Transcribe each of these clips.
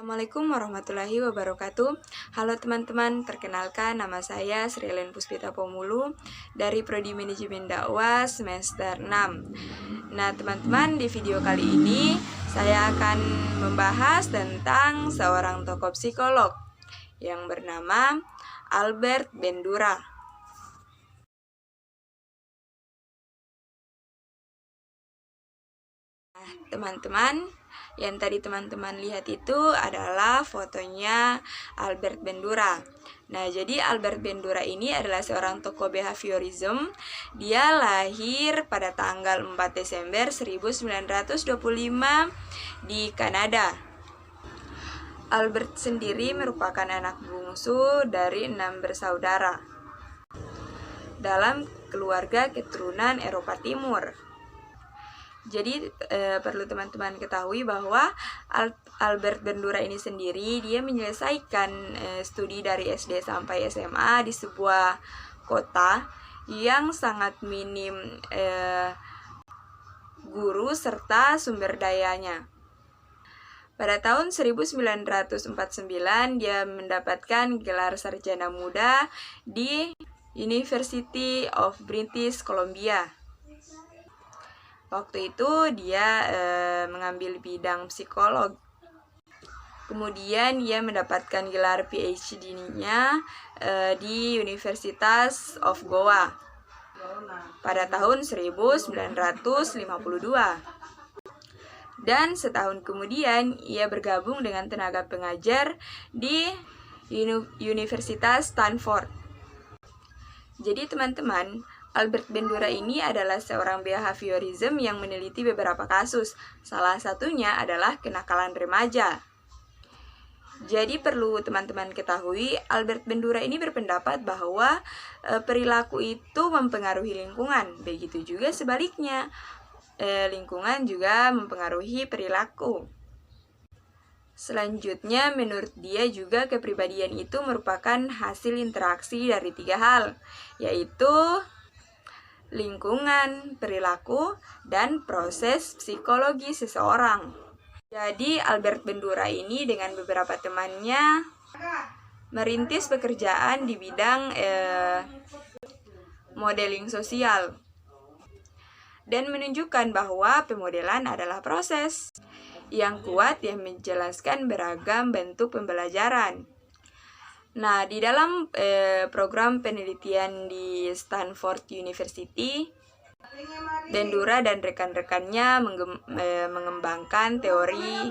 Assalamualaikum warahmatullahi wabarakatuh. Halo teman-teman, perkenalkan nama saya Srilen Puspita Pomulu dari Prodi Manajemen Dakwah semester 6. Nah teman-teman, di video kali ini saya akan membahas tentang seorang tokoh psikolog yang bernama Albert Bandura. Teman-teman, yang tadi teman-teman lihat itu adalah fotonya Albert Bandura. Nah, jadi Albert Bandura ini adalah seorang tokoh behaviorism. Dia lahir pada tanggal 4 Desember 1925 di Kanada. Albert sendiri merupakan anak bungsu dari 6 bersaudara dalam keluarga keturunan Eropa Timur. Jadi perlu teman-teman ketahui bahwa Albert Bandura ini sendiri dia menyelesaikan studi dari SD sampai SMA di sebuah kota yang sangat minim guru serta sumber dayanya. Pada tahun 1949 dia mendapatkan gelar sarjana muda di University of British Columbia. Waktu itu dia mengambil bidang psikolog. Kemudian ia mendapatkan gelar PhD-nya di Universitas of Goa pada tahun 1952. Dan setahun kemudian ia bergabung dengan tenaga pengajar di Universitas Stanford. Jadi teman-teman, Albert Bandura ini adalah seorang behaviorism yang meneliti beberapa kasus. Salah satunya adalah kenakalan remaja. Jadi perlu teman-teman ketahui, Albert Bandura ini berpendapat bahwa perilaku itu mempengaruhi lingkungan. Begitu juga sebaliknya, lingkungan juga mempengaruhi perilaku. Selanjutnya, menurut dia juga kepribadian itu merupakan hasil interaksi dari 3 hal, yaitu lingkungan, perilaku, dan proses psikologi seseorang. Jadi Albert Bandura ini dengan beberapa temannya merintis pekerjaan di bidang modeling sosial dan menunjukkan bahwa pemodelan adalah proses yang kuat yang menjelaskan beragam bentuk pembelajaran. Nah, di dalam program penelitian di Stanford University, Bandura dan rekan-rekannya mengembangkan teori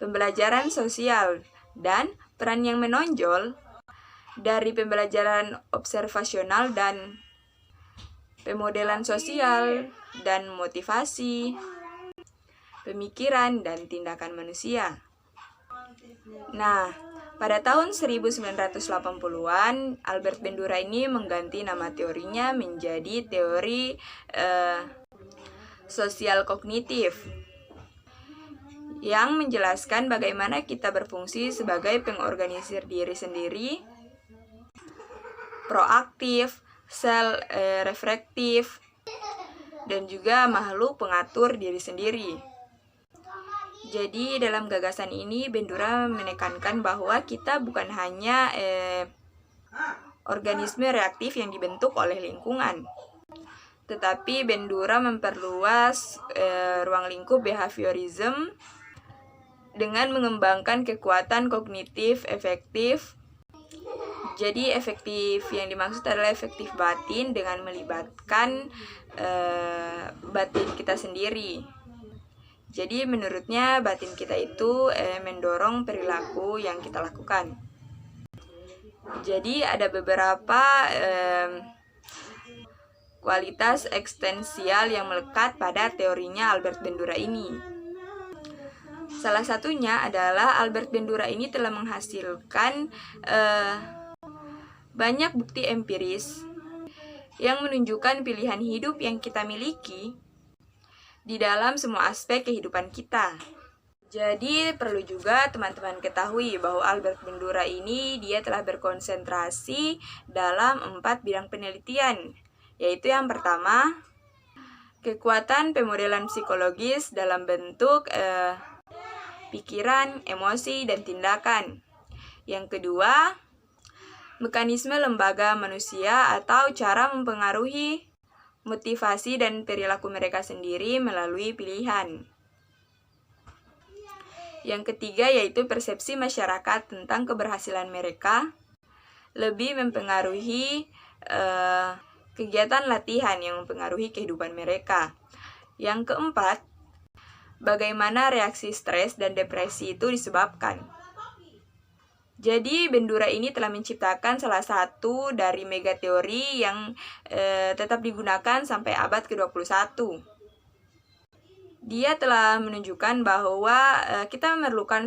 pembelajaran sosial dan peran yang menonjol dari pembelajaran observasional dan pemodelan sosial dan motivasi, pemikiran, dan tindakan manusia. Nah, pada tahun 1980-an, Albert Bandura ini mengganti nama teorinya menjadi teori sosial kognitif yang menjelaskan bagaimana kita berfungsi sebagai pengorganisir diri sendiri, proaktif, self-reflektif, dan juga makhluk pengatur diri sendiri. Jadi dalam gagasan ini Bandura menekankan bahwa kita bukan hanya organisme reaktif yang dibentuk oleh lingkungan, tetapi Bandura memperluas ruang lingkup behaviorism dengan mengembangkan kekuatan kognitif efektif. Jadi efektif yang dimaksud adalah efektif batin dengan melibatkan batin kita sendiri. Jadi menurutnya batin kita itu mendorong perilaku yang kita lakukan. Jadi ada beberapa kualitas ekstensial yang melekat pada teorinya Albert Bandura ini. Salah satunya adalah Albert Bandura ini telah menghasilkan banyak bukti empiris yang menunjukkan pilihan hidup yang kita miliki di dalam semua aspek kehidupan kita. Jadi perlu juga teman-teman ketahui bahwa Albert Bandura ini dia telah berkonsentrasi dalam 4 bidang penelitian, yaitu yang pertama, kekuatan pemodelan psikologis dalam bentuk pikiran, emosi, dan tindakan. Yang kedua, mekanisme lembaga manusia atau cara mempengaruhi motivasi dan perilaku mereka sendiri melalui pilihan. Yang ketiga yaitu persepsi masyarakat tentang keberhasilan mereka lebih mempengaruhi kegiatan latihan yang mempengaruhi kehidupan mereka. Yang keempat, bagaimana reaksi stres dan depresi itu disebabkan. Jadi Bandura ini telah menciptakan salah satu dari megateori yang tetap digunakan sampai abad ke-21. Dia telah menunjukkan bahwa kita memerlukan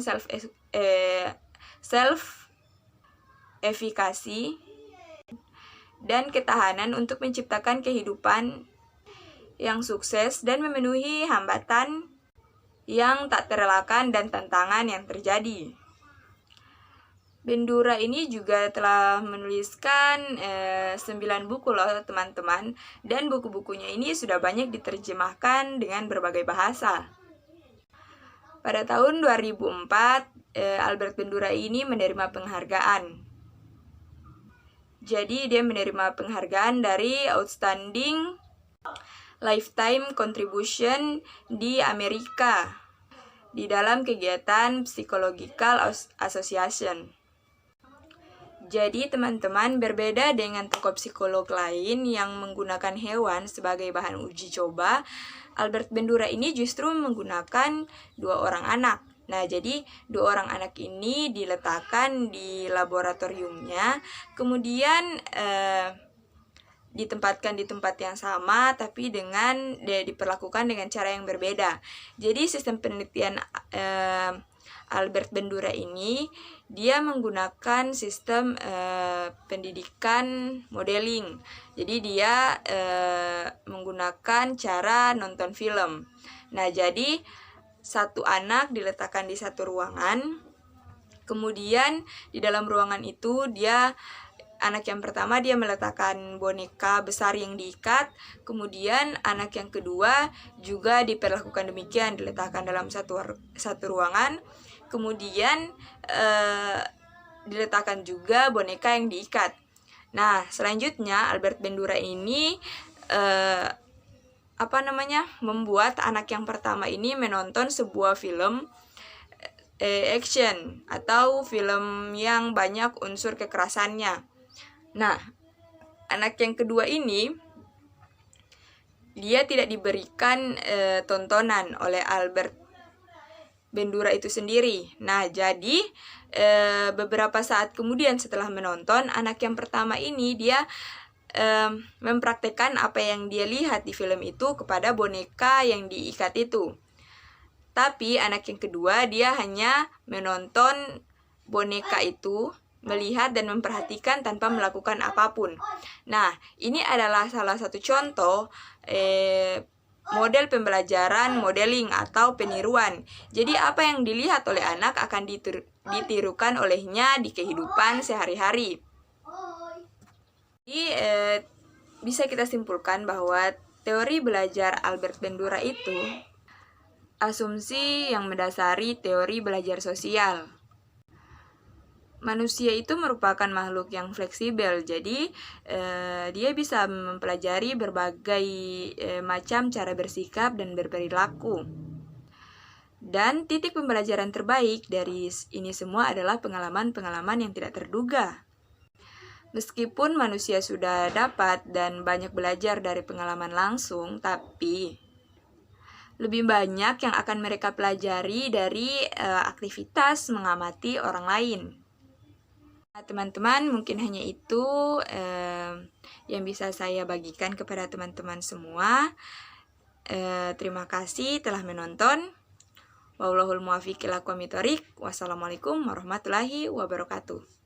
self-efikasi dan ketahanan untuk menciptakan kehidupan yang sukses dan memenuhi hambatan yang tak terelakkan dan tantangan yang terjadi. Bandura ini juga telah menuliskan 9 buku loh teman-teman, dan buku-bukunya ini sudah banyak diterjemahkan dengan berbagai bahasa. Pada tahun 2004, Albert Bandura ini menerima penghargaan. Jadi dia menerima penghargaan dari Outstanding Lifetime Contribution di Amerika di dalam kegiatan Psychological Association. Jadi teman-teman, berbeda dengan tokoh psikolog lain yang menggunakan hewan sebagai bahan uji coba, Albert Bandura ini justru menggunakan 2 orang anak. Nah, jadi 2 orang anak ini diletakkan di laboratoriumnya, kemudian ditempatkan di tempat yang sama, tapi diperlakukan dengan cara yang berbeda. Jadi sistem penelitian Albert Bandura ini dia menggunakan sistem pendidikan modeling. Jadi dia menggunakan cara nonton film. Nah, jadi satu anak diletakkan di satu ruangan. Kemudian di dalam ruangan itu anak yang pertama dia meletakkan boneka besar yang diikat. Kemudian anak yang kedua juga diperlakukan demikian, diletakkan dalam satu ruangan. Kemudian diletakkan juga boneka yang diikat. Nah, selanjutnya Albert Bandura ini membuat anak yang pertama ini menonton sebuah film action atau film yang banyak unsur kekerasannya. Nah, anak yang kedua ini dia tidak diberikan tontonan oleh Albert Bandura itu sendiri. Nah, jadi beberapa saat kemudian setelah menonton, anak yang pertama ini dia mempraktekkan apa yang dia lihat di film itu kepada boneka yang diikat itu. Tapi anak yang kedua dia hanya menonton boneka itu, melihat dan memperhatikan tanpa melakukan apapun. Nah, ini adalah salah satu contoh model pembelajaran modeling atau peniruan. Jadi apa yang dilihat oleh anak akan ditirukan olehnya di kehidupan sehari-hari. Jadi bisa kita simpulkan bahwa teori belajar Albert Bandura itu asumsi yang mendasari teori belajar sosial. Manusia itu merupakan makhluk yang fleksibel, jadi dia bisa mempelajari berbagai macam cara bersikap dan berperilaku. Dan titik pembelajaran terbaik dari ini semua adalah pengalaman-pengalaman yang tidak terduga. Meskipun manusia sudah dapat dan banyak belajar dari pengalaman langsung, tapi lebih banyak yang akan mereka pelajari dari aktivitas mengamati orang lain. Nah, teman-teman, mungkin hanya itu yang bisa saya bagikan kepada teman-teman semua. Terima kasih telah menonton. Wallahul muwaffiq ila aqwamit thoriq. Wassalamualaikum warahmatullahi wabarakatuh.